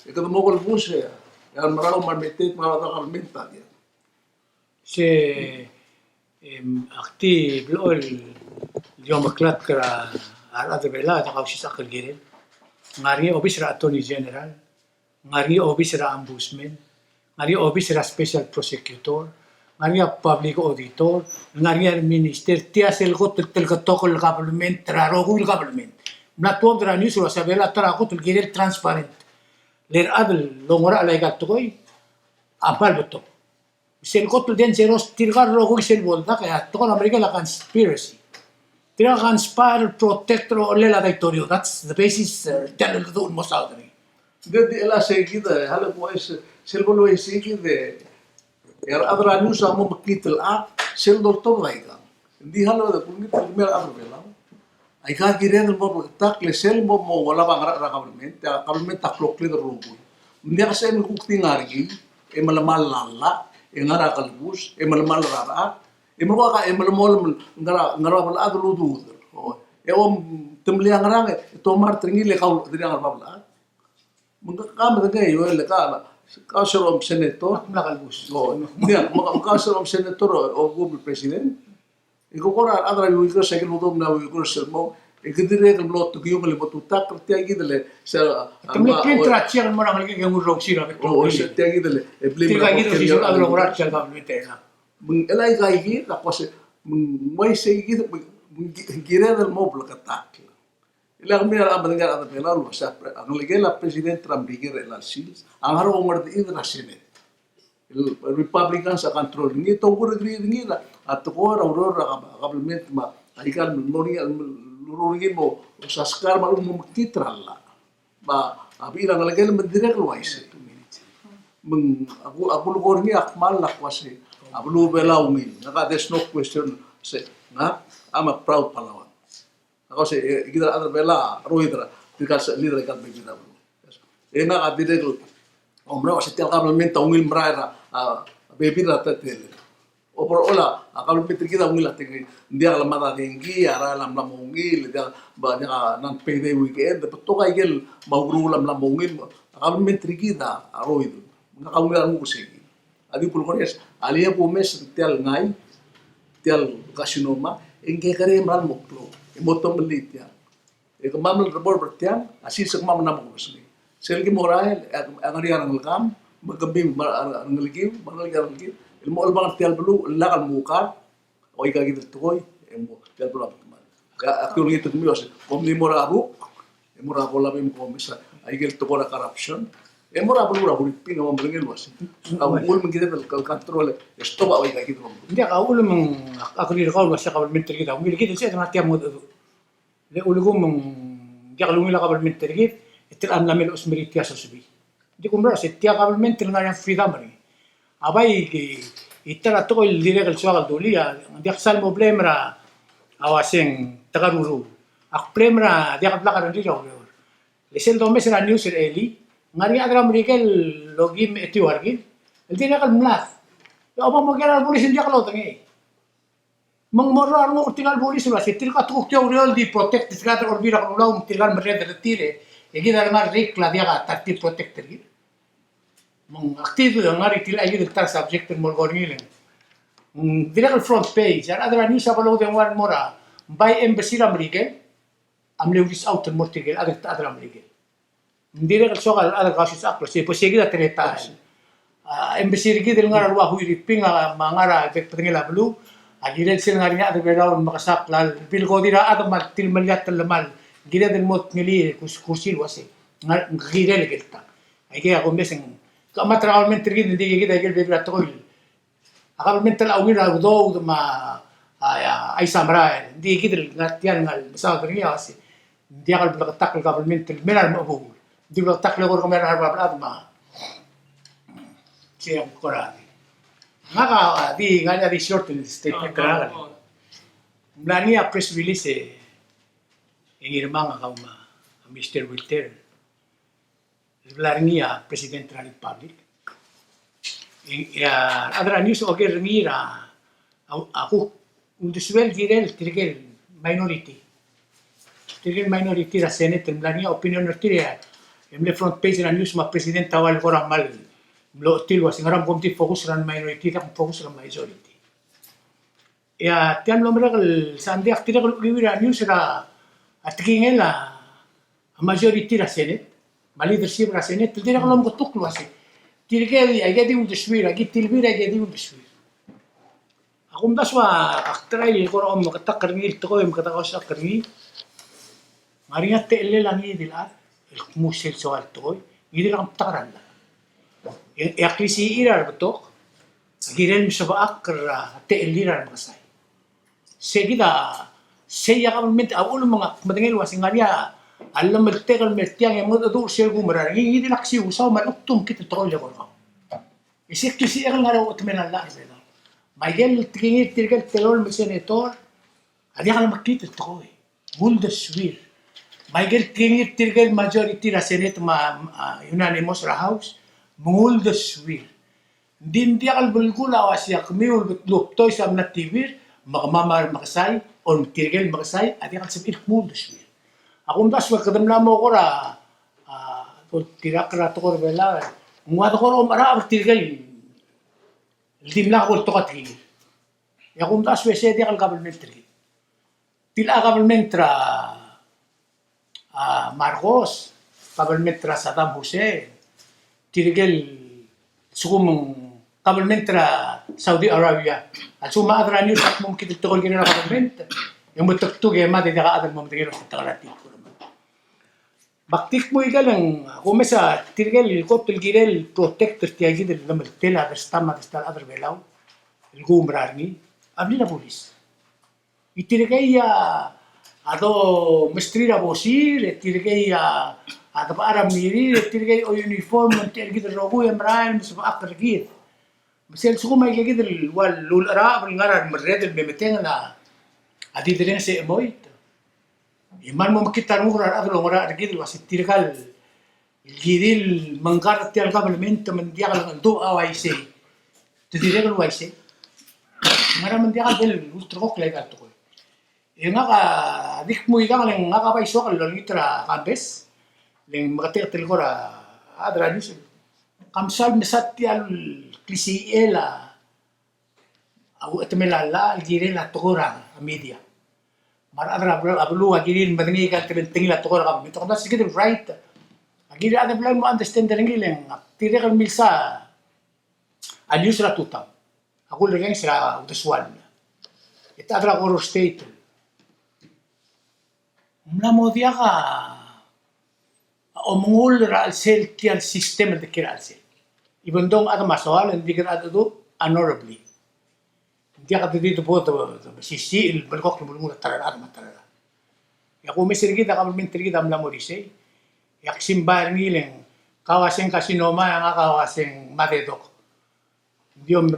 e kada mo gol buse ya maralo marmetet ma da government ta dia Se أختي بالقول اليوم كلات كرا على هذا بلاد أو شيء ساق الجيرل غاري أو بيسرا أتوني جنرال غاري أو بيسرا أمبوسمن غاري أو بيسرا سبيشال بروسيكيوتور غاري بابليك أوديتور غاري المينيستير تياس الغوت تلقطوق الغابلمنت تراروغو الغابلمنت ناتوم درا نيوس ولا سبيلا تراغوت الجيرل ترانسبارنت لير أدل لونغرا على يقطوي أبال بتو Sel kotul den zeros tirgar rogo sel bolda kaya tokon America la conspiracy. Tira conspire protector lela daitorio. That's the basis tell the do most out me. de la seguida hala pues sel bolo seguida er adra news amo makitel a sel doctor laiga. Di hala de punit primer adra bela. Ai ka gire del bobo tak le sel bobo wala bang ra government tak lokle de rogo. Ndia se mi kuktingargi e malamal lalla ngara kalbus malamal rara malamal ngara bal adlu du o temliang range ito martringi le kau diriang babla mengkam dengan yo le ka serom senator Nakalbus. oh dia maka serom senator o gubernur presiden iko kora adra yo iko segel udom na yo iko sermo ikidire kan lot to yung le botutak tiagi dele se Tamle pintra chiang mo nang lagi yung urong sira be oh se tiagi dele e blim Tiga gitu sih sudah belum urat chiang government na. mung elai kai gi la kose mung mai se gi gira del mobile katak ila kami ala mendengar ada pela lu sa ang legela president Trump bigir el sis ang haro ngor di idra senate el republicans akan control ni to gure gri ni la at ko ra aurora government ma aikal mori lurungi mo sa skar ma mo titralla ba abira ang legela mendirek lu wise meng aku lugor ni akmal la kwase ablu bela umi naka there's no question say na I'm a proud Palawan ako say kita ada bela rohitra because leader kat begina bro ena adire ko omra sa tel government ungil mraira bebi rata tele opor ola akal pitri kita ungil atik dia la mata tinggi ara lam lam ungil dia banyak nan pede weekend to kay gel maugru lam lam ungil akal pitri kita rohit ngakaungil mo kusigi adi pulkores alia pumes tel ngai tel kasinoma engke kare mral moklo emotom litia e kamam rebor bertiang asis kamam na mo kusigi selgi morael angari ang lakam magabim ngalgiw mangalgi ilmo albang tel blu lakal muka o ika gitu toy emo tel blu aktually ito mios komni moraru emora kola bim komisa aigel to kora corruption emora blu ra bulipin mo bringel was ul mengkita del control esto ba ika gitu Hindi ka ulo mong ako rin ako masya government kita. Umili kita siya na tiang mo do. Le ulo ko mong dia kalungila government kita. Itil an lamel usmiritia sa subi. Di ko mra si tia government nga yang freedom ri. Abay ki itara to il dire kal suagal dulia. Dia sal problem ra awaseng tagaruru. Ak premra dia kadla ka rin raw. Lesel do mes na news eli. Ngari adra mrikel logim etiwargin. El dire kal mlas. Ya apa mau kira polis dia kalau tengi. Mengmorar mau tinggal polis lah. Setir ka tukuk tiaw real di protect di sekitar orbira kalau lau tinggal mereka retire. Ya kita lemar rik lah dia ka tartib protector gitu. Mengaktif yang ngari tila ayo diktar subject termol gorngileng. Tidak front page. Ada ada news apa lau dengan mora. By embassy Amerika. Amle uris out termol tigel ada Amerika. Tidak soal ada kasus apa sih. Pasti kita terletak. Embassy rigi del ngara ruah hui ripinga mangara tek tengela blu agire sel ngarinya ada belaw makasak lal bil ko dira ada matil maliat lemal gire del mot ngili kursi wase ngire le gelta age ako meseng kamatra almen trigi ndi gida gel bebra toil akal mental awir do ma ay samra ndi gidel ngatian ngal sa griya wase dia kal tak government menar mo di tak le gor menar ba ma siya korani. Ngaka di nganya di short statement karagan. Mlania press release ingirma nga kauma Mr. Wilter. Larnia President ng Republic. Adra news okay ngira ako unduswel girel tirgel minority. Tirgel minority ra Senate mlania opinion nirtire. Emle front page na news ma President tawal ko mal lo tilwa singaram komti fokus ran minority tak fokus ran majority ya tiam lo merakal sandi aktira ko giwira news ra atkingela majority ra senate leadership ra senate tira ko mo tuklo asi tirgeli agadi un deswira gitilbira agadi un deswira akum daswa aktray ko ro mo katakkarngil to ko mo katakawas akkarngi maringa telle langi dilat el musel so alto idil kam takaran Yaklisi irar betok, giren misabaak kera teelirar masay. Segida, saya government awal mga madengel wasingaria, alam mertekal mertiang yang mudah siya gumarar, hindi naksi usaw maluktum kita tol ya ko. Isik tu siya nga raw utmen Allah sila. Mayel tingir tirgal telol senator, adi ka makita to eh. Mulda swir. Mayel tingir tirgal majority ra senate unanimous ra house. Mungul da swir. Din dia kal bulgula wasya kmiul betlop toy sam na tibir makamamar makasay on tirgel makasay adi kal sabir mul da swir. Ako das kadamla mo ko ra tirak ra to ko bela. Ngwa ko ro mara tirgal. Dimla ko to katil. Ya kum das we se kal government tri. Tila government ra Marcos, government ra Saddam Hussein. Tirgal sugum government ra Saudi Arabia. At suma adra news at mum kitul tokol gina government. Yung mutuk-tuk ma de ka adal mum tigero sa tagalati. Baktik mo igalang kumesa tirgal ko tilgirel protector tiagi del namal tela stama star adar belaw el gumrarni abli la polis itirgaya ado mestrira bosir tirgaya ado para miri tirgay o uniform tirgay del rogo emran mis akar gid misel suguma igid del wal lul ara ngarar merred el memeteng na adi dren se moit Iman mo makita mo kung ano ngora argid was tirgal gidil manggar tial government mandiakal ng do away say tidiregal way say ngara mandiakal del ultra ko klay kalto ko nga ka dik mo igang ng nga ka paiso kal litra kambes ling makatil ko ra adra news kamsal mesat tial klisiela aw etemelala gidil la tokora media Maradra ablu agirin madangi ka tingil at ko ka mito kasi sige right agiri ada plan mo understand ringi leng tire kan milsa alius ra tuta ako leng sira utaswan ita adra ko state mla modia ka omungul ra al sel ti al sistema de kira al sel ibondong ada masoal hindi ka ado honorably Dia kata dito po sisi il balkok mo mula tarara matara. Ya ko mesir kita government kita amla mo dise. Ya simbar ngileng kawasen kasinoma nga kawasen matedok. Diom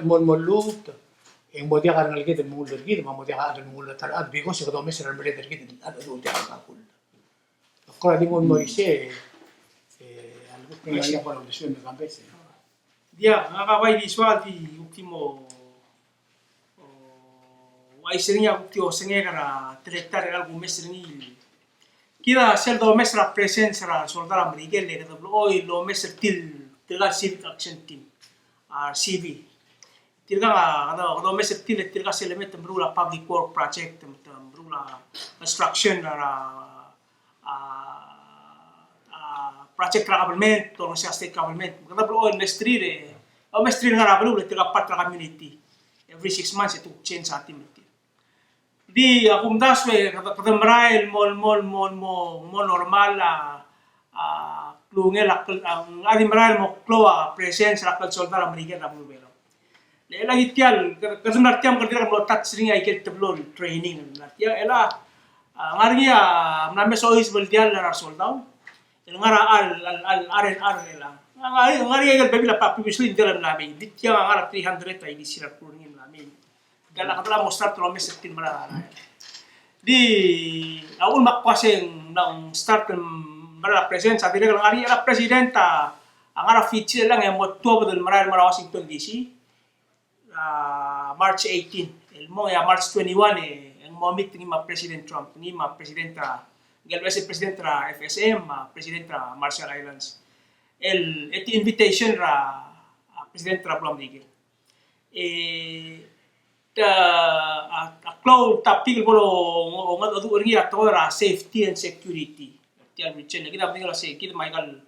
mon molut. Ang mo dia karang kita mo ulo kita mo dia karang mula tarara because ko mesir ang brother kita at do dia ka kul. Ko di mo dise algo que ya para lo deseo me campese. Dia nakakabay di swati ultimo Aiserinha ukti osenge kara director algo mesringi. Kira sel do mesra presence ra soldar american le kata oi lo mesr tilga civic action team CV. Tilga do mesr til tilga element brula public work project brula construction ra project ra government to sa state government. Kata oi mestrire o mestrire ra brula tilga part ra community. Every 6 months itu change sa team. Di akum daswe kata merail mo normal klungel adi merail mo kloa presence rakal soldar amerikan rabu belo le lagi tial kasumar tiam kerja mo tat sering ai ket tablo training tial ela ngargia nambe sois bel tial lar soldau ngara al ela ngargia bel bela papi bisli dalam nabi di tiang ngara 300 ai di sirat kurangin nabi Gala katala mo start lo mes tin mala di awul makwaseng ng start mala presence sa dire ngari ala presidenta ang ara feature lang ay mo tuwa del maral Washington DC March 18 el mo ya March 21 ang mo meeting ni President Trump ni presidenta galwes presidenta FSM presidenta Marshall Islands et invitation ra president Trump lamdigil cloud topic bolo ngad adu ringi atora safety and security tial michen kita tinggal se kita maigal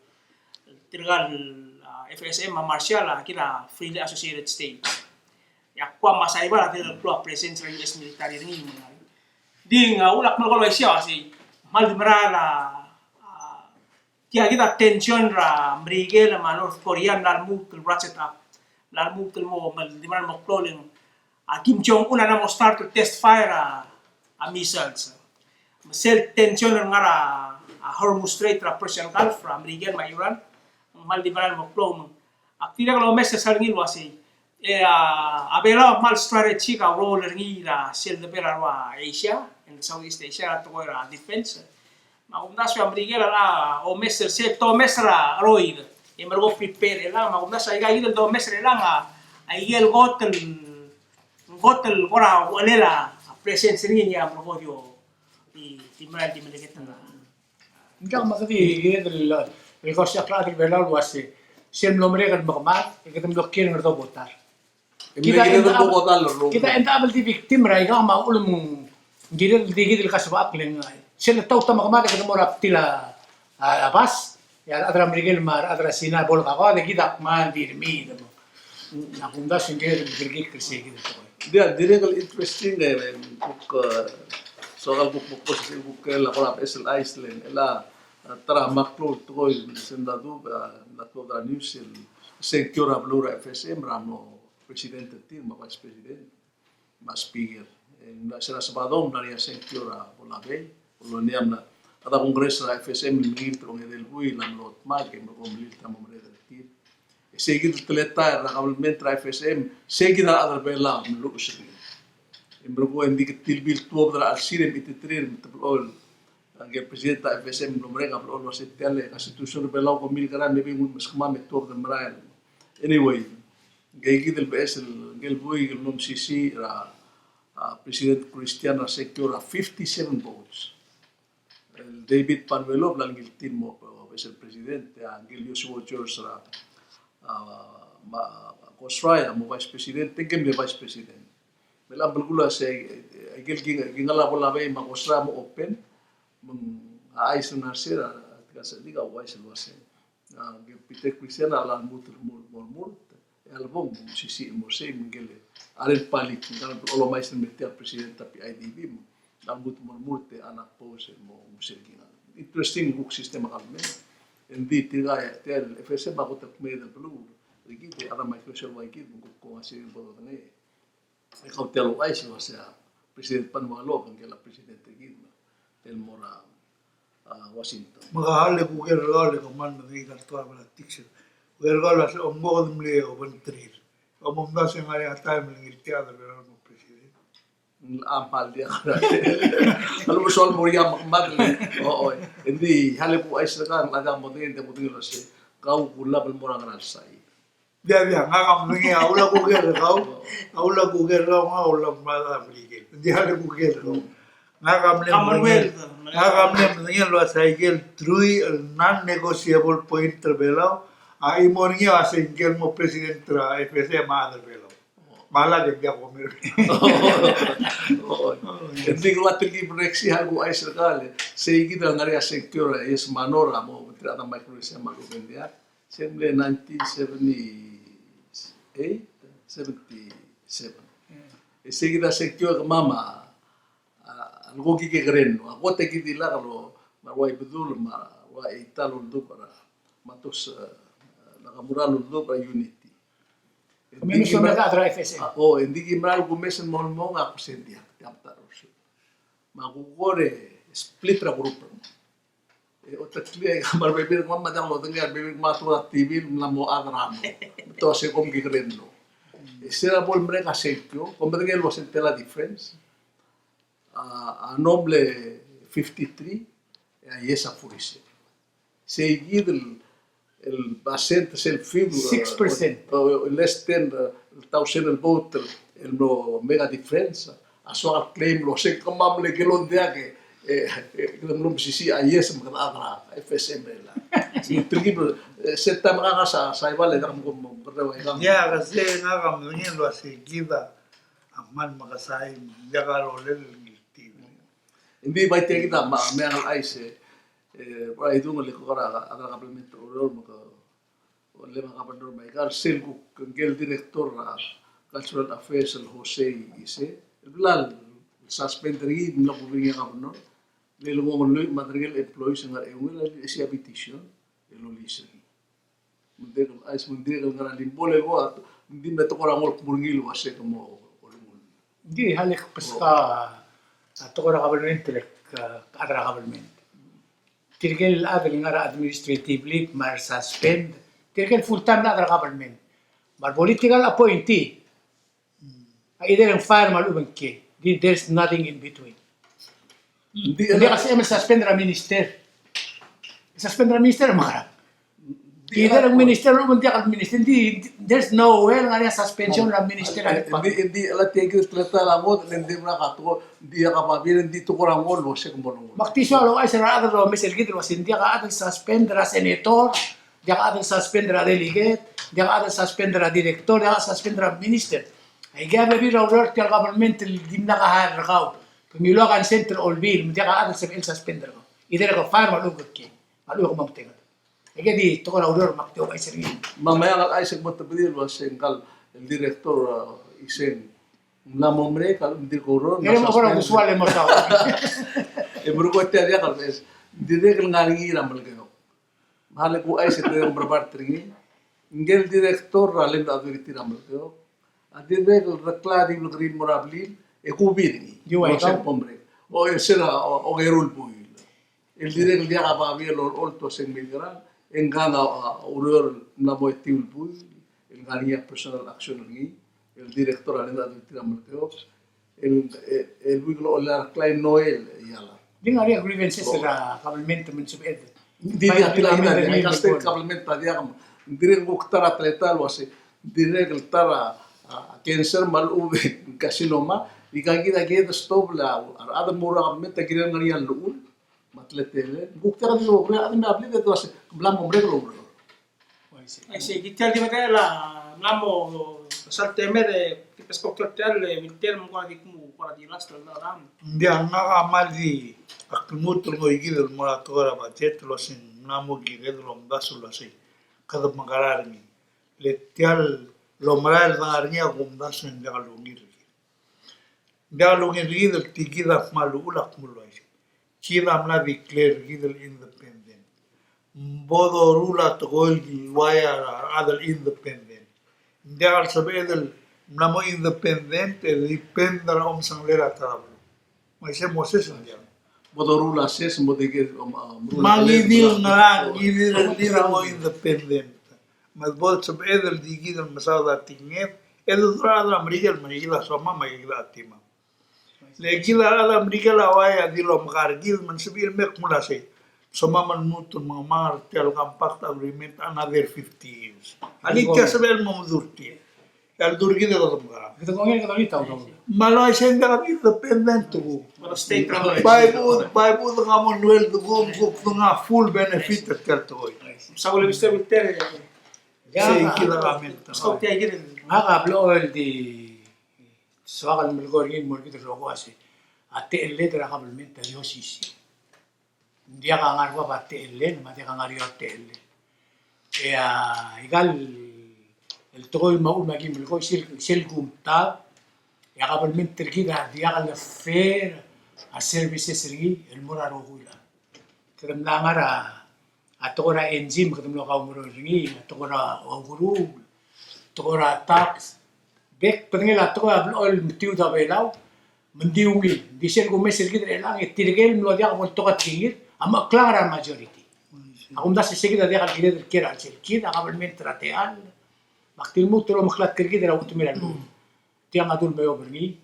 tirgal FSM Marshall kita freely associated states ya kwa masaiba la tirgal presence ng US military ringi ding ulak mo ko siya si mal dimrala tiya kita tension ra mrigel ma North Korea dal mukul ratchet up dal mukul mo mal dimrala mo cloling Kim Jong-un na mo start to test fire missiles. Sel tension nga Hormuz Strait ra Persian Gulf ra American ma Iran. Mal di ba mo plom. Akira lo mes sa ngil wasi. Abela mal strategy ka role ngi ra sel de pera wa Asia and Southeast Asia to ra defense. Ma umdas wa American ra o mes se to mes ra roid. E mergo prepare la ma umdas ay gayil do mes ra nga ay gel hotel kora walela presence niya provodio ti Maral di Malagit na Hindi ako makati, el cosa claro que lo hace. Siem lo mereka magmat, kita blokir ng ito botar. Kita enda Kita enda abal di victim rai ka maulum mong gidil digidil ka sa akling. Sila tau ta magmat kita mo tila abas. Ya adra Miguel mar adra sina bol ka ko de kita man dirmi mo. Na kunda singir birgi krisi gitu. Dia direkal interesting book soal book po sa book la kola SL Iceland ela tara maklo to sendadu na to da news el secure blura FSM ramo presidente team vice president mas speaker na sila sabadong na ria secure bola bay poloniam na ada kongres la FSM limit tro del bui la lot mag que mo komlit tamo del team seguido teleta realmente la FSM seguida adar bela lo usri Imbrogo hindi tilbil tuog dara alsirem ititrir tabol ang presidente FSM no mereka bro no setele constitution belau ko mil karan maybe mas kmame tuog del maral anyway gay del BS gel boy gel nom CC ra president Cristiano secure 57 votes el David Panuelo blang il team mo es el presidente angel Joshua George ra Kosraya mo vice president tingem vice president Mela bergula saya agil gingala bola bay makosra mo open ay sunasira kasi di ka wise lo ase Peter Christian ala mutur mur album sisi mo say mingele alel palik ngal olo mais meter president tapi IDB mo al mutur mur te anak pose mo musergina interesting book system kalme endi tiga tel FSM ba ko tak me del blue rigite ada mai social wike ko asi bodo ne Ikaw telo ay siya sa President Panualo ang kila Presidente Gilma del Mora Washington. Magahali ko gergale ko man ngi kartua bala tiksir. Gergale sa ombo mle o bantrir. O mumda se ngari atay mling iltiada bela mo president. Amal dia kada. Kalau soal Moria Mahmad oo hindi hali po ay sila laga mo din mo din sa kau gula bel Mora ngal sai. Dia ngakam ngi aula ko gergau. Aula ko gergau aula mala Miguel. Dia hali ko gergau. Ngakam ngi lo cycle trui non negotiable point terbelau. Ai morngi ase ingel mo president tra FSM madar belau. Mala dia ko mer. Hindi ko atili breksi hago ay sekali. Sige dal ngari secure es manora mo trata microeconomia malu bendia. Semble 1977. Seguida secure mama algo que greno. Ako te kidila kalo marway bedul ma wa italo do para matos nakamura do para unity. Kami mismo mereka adra FSM. Hindi gimral gumesen mo ako sendia. Taptaros. Magugore split ra grupo. O tatli kamar bebir mamma dang lo dengar bebir matu TV mo adramo. To se kom gigreno. Sera bol mereka sekyo, como dengar lo sente la difference. A noble 53 e esa furise. Seguido el basente el fibro 6%. Less than el vote el no mega difference. A so claim lo se como le que lo dia que belum sisi ayes mengadra FSM la. Si triple seta mga sa ibale kam ko berdewa kam. Ya kasi ngakam ngi lo ase gida aman makasay jagalo lel ngiti. Hindi ba tiya kita may ang ayes para itu ngeli ko kara ada complemento ro maka le mga kapandor may kar sel ko gel director cultural affairs el Jose ise bilal suspenderi na ko bingi kapandor le lo mo le material employees nga la isi habitation el lisen mundero ayes mundero nga limbole go hindi meto ko rangol burngil wase como Hindi halik paska atokora government adra government. Tirkel adra ngara administratively mar suspend. Tirkel full time na adra government. Mar political appointee. Either ang fire mal ubengke. There's nothing in between. Hindi kasi suspend ra minister. Suspend ra minister mara. Kita ng minister naman di ang minister there's no way nga suspension ng minister hindi alat tigil tlata lamot hindi mo nakato hindi ka mabili hindi to kurang mo lo siya kumo. Maktisyo lo ay sara adro mesel kita was hindi ka ating suspend ra senator, di ka ating suspend ra delegate, di ka ating suspend ra director, di ka suspend ra minister. Ay gabi biro work til government di nakahar ka. Pamilo kan center all bill, di ka ating suspend ra. Ide ka fire malugot ki. Malugot ko mamtenga. Jadi itu kalau udah makti ay sering. Mamaya ngal ay segment tabili lo sengkal el director isen namo mereka hindi ko Pero mo ko usual mo sa. Bro ko dia kal es direct ngali ramal kayo. Mahal ko ay sa yung berbar tringi. Ngel director ralen authority ramal kayo. Direct rekladi lo green morabli e kubiri. Yo ay ka pombre. O sera o gerul po. El direct dia kapabi lo olto sen milgram. Engana urur namo etil pu el gania personal action ngi el director alenda tiram teo el wiglo la Klein Noel yala Di nga rin grievances sa kabelmente municipal. di dia tila ina di state government dia kam direct buktara atleta lo ase direct tara cancer mal uve kasinoma ikagida ke stop la ada mura kam ta kiran ngari al lu matletele buktara di lo ada me abli de to ase blam hombre lo Ay si gitar di mata la namo salteme de pesco hotel militer mo kwa di kumu para di last la ram. Hindi ang nakamal di akilmutul ko igidol mo na tora ba tetlo sin namo gigedol ang dasul asi kada magararni letial lo maral bangarnya kum dasul nga lungir. Nga lungir gidol tigida malulak mulay. Kida amna declare gidol independent. Bodo rula to goil waya adal independent. Hindi al sabedel namo independent depende na sanglera tarablo. May se Moses ndiya. bodorula ses modege Mangidil na ngidil mo independent. Mas bod sabedel digidal masada tinget edo drada Amerika manila soma maigla atima. Legila ala Amerika la waya dilo makargil man sabil mek mulase. Soma man mutun mga martial compact agreement another 50 years. Alikya sabel mo mudurti. Al durgi de todo mga. Kita kong ngayon kita ulit. Malo ay senda kami independent to. Para state ram. Bible nga mo nuel to go nga full benefit at kaltoy. Sa ulo Mr. Milter. Say kita kami. Stop tiya gid. Mga kablo di soal melgorin mo kita loko asi. Ate letra kabelmente diocesi. Hindi ka ngarwa ba telen, mati ka ngariyo telen. Kaya igal el toy mau magi melgo sel gumta. Ya kabelmente terkida dia ka la fair a services ri el moraro hula. Kadam langara atora enzim kadam lo ka umuro ri atora oguru atora tax bek pengel atora ol tiu da belau mendiungi di sel gumesel kita elang tirgel lo dia ka tokat tingir ama clara majority. Ako mda si sige dia ka gile kira sel kida kabelmente rateal. Baktil mo tulo maklat kirgida ra utumila lu. Tiang adul mayo berni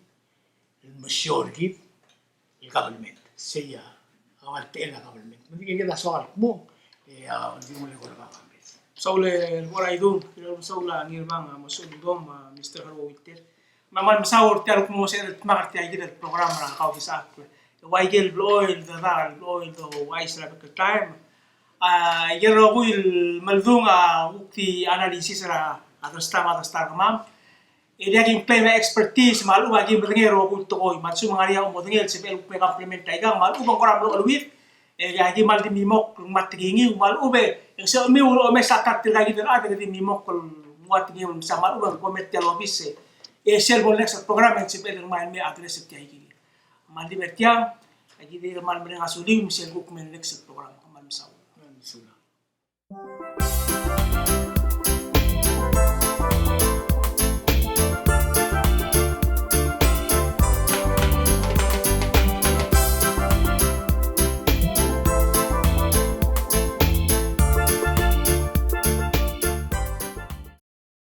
el masyor git el government seya awal tela government hindi kita soal mo hindi mo le korba kambes Sa ulo wala idun. Pero sa ulo ngirmang masundom Mr. Harwo Milter. Maman masawor tiya ko mo sa makart tiya gid program ra ka ofisa ko. Waigel oil da oil do wise ra ka time. Yero ko il maldunga ukti analysis ra atastar mam. Ele aging play na expertise malu aging berngero kulto ko matsu mga riya mo dengel sebel pe complement taigang malu bang koram lo alwit aging mal di mimok matigingi malu be yung sa mi ulo me sakat lagi den ada di mimok kol matigingi sa malu bang komet ya lobis sel bol next program en sebel mal me address ti agi mal di bertiang agi di mal menga suling sel ko men next program mal misaw